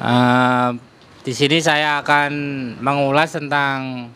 Eh, di sini saya akan mengulas tentang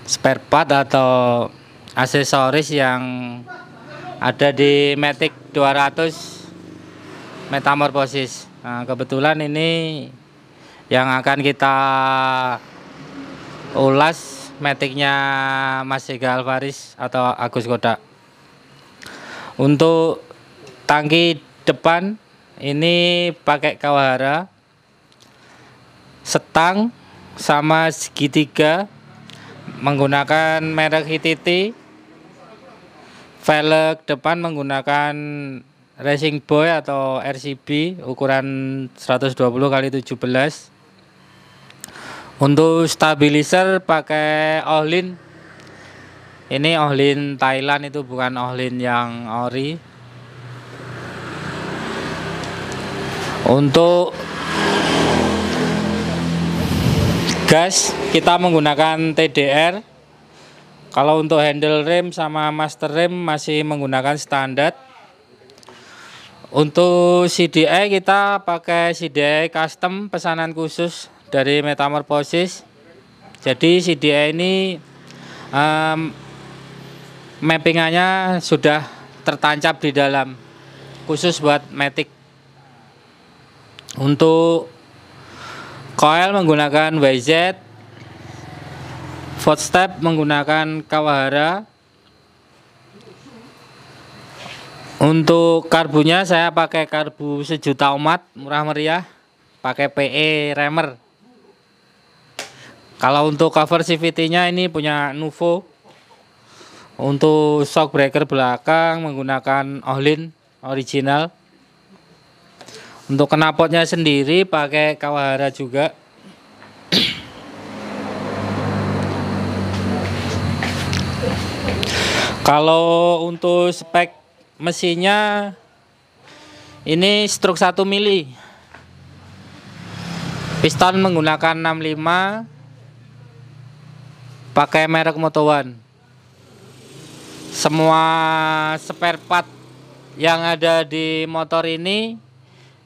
spare part atau aksesoris yang ada di Matic 200 Metamorphosis. Nah, kebetulan ini yang akan kita ulas Matic-nya Mas Ega Alvaris atau Agus Kodak. Untuk tangki depan ini pakai Kawahara, setang sama segitiga menggunakan merek Hitachi, velg depan menggunakan Racing Boy atau RCB ukuran 120x17. Untuk stabilizer pakai Ohlin. Ini Ohlin Thailand, itu bukan Ohlin yang ori. Untuk gas kita menggunakan TDR. Kalau untuk handle rem sama master rem masih menggunakan standar. Untuk CDI kita pakai CDI custom pesanan khusus dari Metamorphosis. Jadi CDI ini mappingannya sudah tertancap di dalam, khusus buat Matic. Untuk coil menggunakan YZ, footstep menggunakan Kawahara. Untuk karbunya saya pakai karbu 1.000.000 umat, murah meriah, pakai PE Remer. Kalau untuk cover CVT-nya ini punya Nuvo. Untuk shock breaker belakang menggunakan Ohlin original. Untuk knalpotnya sendiri pakai Kawahara juga. Kalau untuk spek mesinnya ini stroke 1 mili. Piston menggunakan 65, pakai merek Moto1. Semua spare part yang ada di motor ini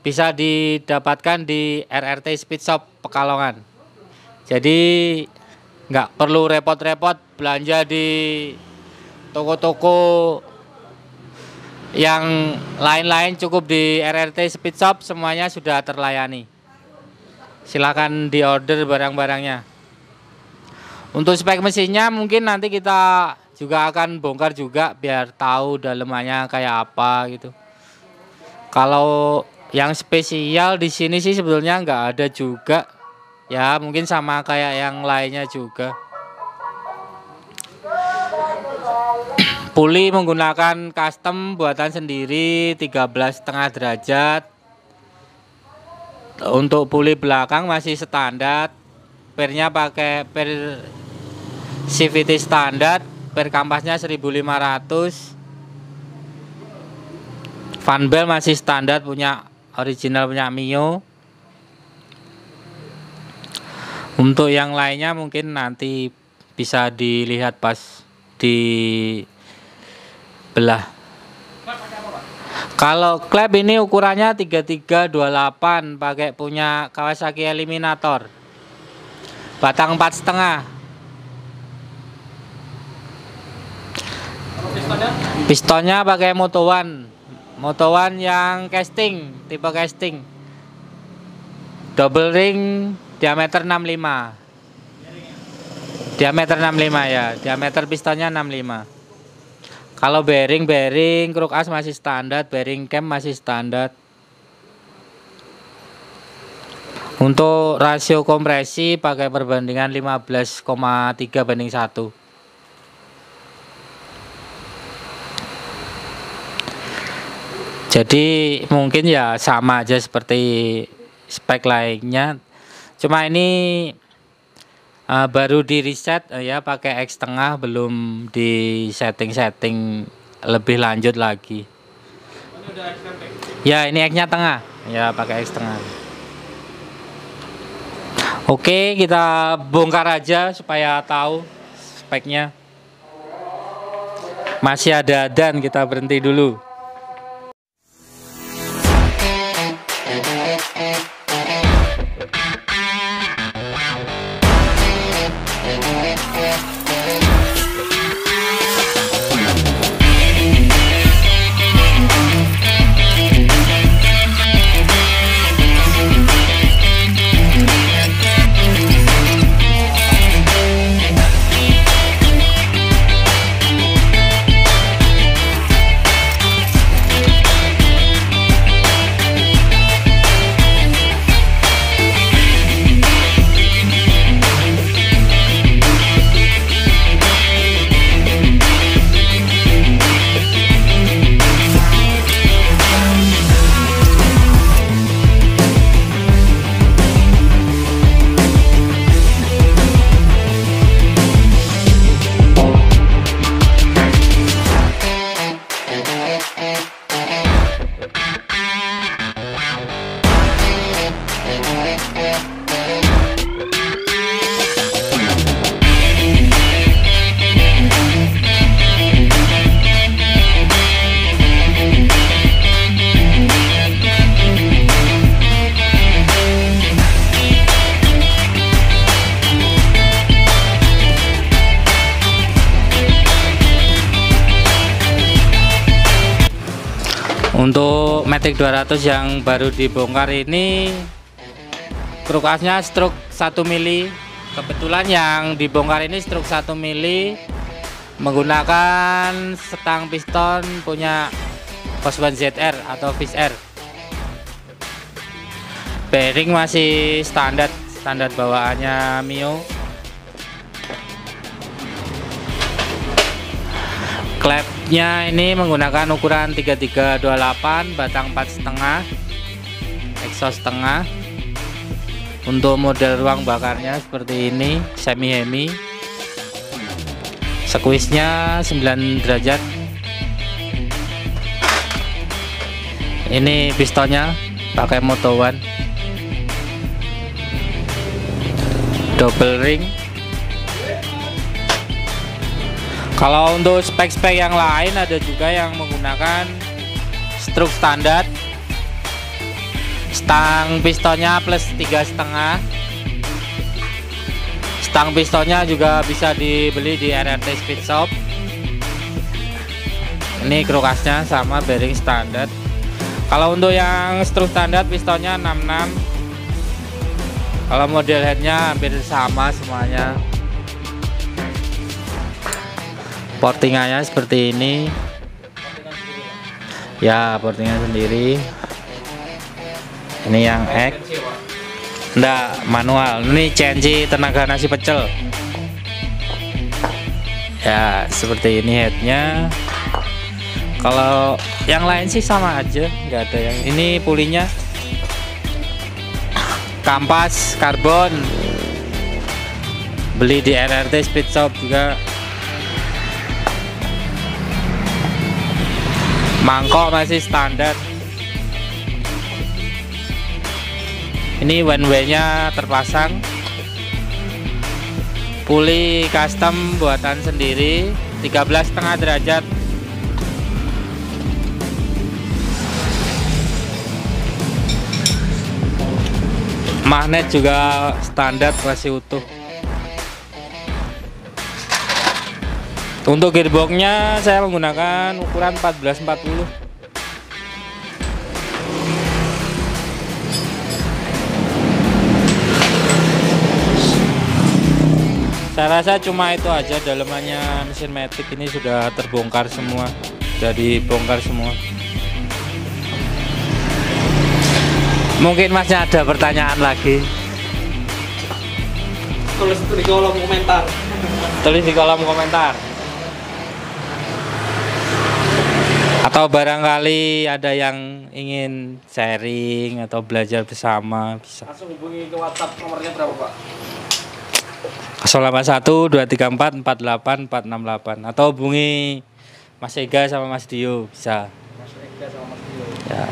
bisa didapatkan di RRT Speed Shop Pekalongan. Jadi nggak perlu repot-repot belanja di toko-toko yang lain-lain, cukup di RRT Speed Shop, semuanya sudah terlayani. Silakan diorder barang-barangnya. Untuk spek mesinnya mungkin nanti kita juga akan bongkar juga biar tahu dalemannya kayak apa gitu. Kalau yang spesial di sini sih sebetulnya nggak ada juga. Ya mungkin sama kayak yang lainnya juga. Puli menggunakan custom buatan sendiri 13,5 derajat. Untuk puli belakang masih standar. Pernya pakai per CVT standar. Per kampasnya 1.500. Fan bell masih standar, punya original, punya Mio. Untuk yang lainnya mungkin nanti bisa dilihat pas di belah. Kalau klep ini ukurannya 3328, pakai punya Kawasaki Eliminator. Batang 4,5. Pistonnya pakai Moto1. Moto1 yang casting, tipe casting. Double ring diameter 65. Diameter 65 ya, diameter pistonnya 65. Kalau bearing kruk as masih standar, bearing cam masih standar. Untuk rasio kompresi pakai perbandingan 15,3:1. Jadi mungkin ya sama aja seperti spek lainnya. Cuma ini baru di reset ya, pakai X tengah, belum di setting lebih lanjut lagi. Ya ini X-nya tengah, ya pakai X tengah. Oke, kita bongkar aja supaya tahu speknya. Masih ada dan kita berhenti dulu. Untuk Matic 200 yang baru dibongkar ini krukasnya stroke 1 mili. Kebetulan yang dibongkar ini stroke 1 mili menggunakan setang piston punya Coswan ZR atau Fish Air. Bearing masih standar bawaannya Mio. Klepnya ini menggunakan ukuran 3328, batang 4,5, exhaust setengah. Untuk model ruang bakarnya seperti ini, semi hemi. Squeeze-nya 9 derajat. Ini pistonnya pakai Moto One. Double ring. Kalau untuk spek-spek yang lain ada juga yang menggunakan stroke standar. Stang pistonnya plus 3,5. Stang pistonnya juga bisa dibeli di RRT Speed Shop. Ini krukasnya sama, bearing standar. Kalau untuk yang stroke standar pistonnya 66. Kalau model headnya hampir sama semuanya. Portingannya seperti ini. Ya, portingan sendiri. Ini yang X. Enggak, manual. Ini CNC tenaga nasi pecel. Ya, seperti ini headnya. Kalau yang lain sih sama aja, nggak ada yang ini. pulinya kampas karbon, beli di RRT Speed Shop juga. Mangkok masih standar. Ini one way nya terpasang. Puli custom buatan sendiri, 13,5 derajat. Magnet juga standar, masih utuh. Untuk gearboxnya saya menggunakan ukuran 1440. Saya rasa cuma itu aja dalemannya. Mesin Matic ini sudah terbongkar semua, sudah dibongkar semua. Mungkin masnya ada pertanyaan lagi? Tulis di kolom komentar. Tulis di kolom komentar. Atau barangkali ada yang ingin sharing atau belajar bersama, bisa. Langsung hubungi ke WhatsApp, nomornya berapa, Pak? 081 234 48 468 atau hubungi Mas Ega sama Mas Dio, bisa. Mas Ega sama Mas Dio. Ya.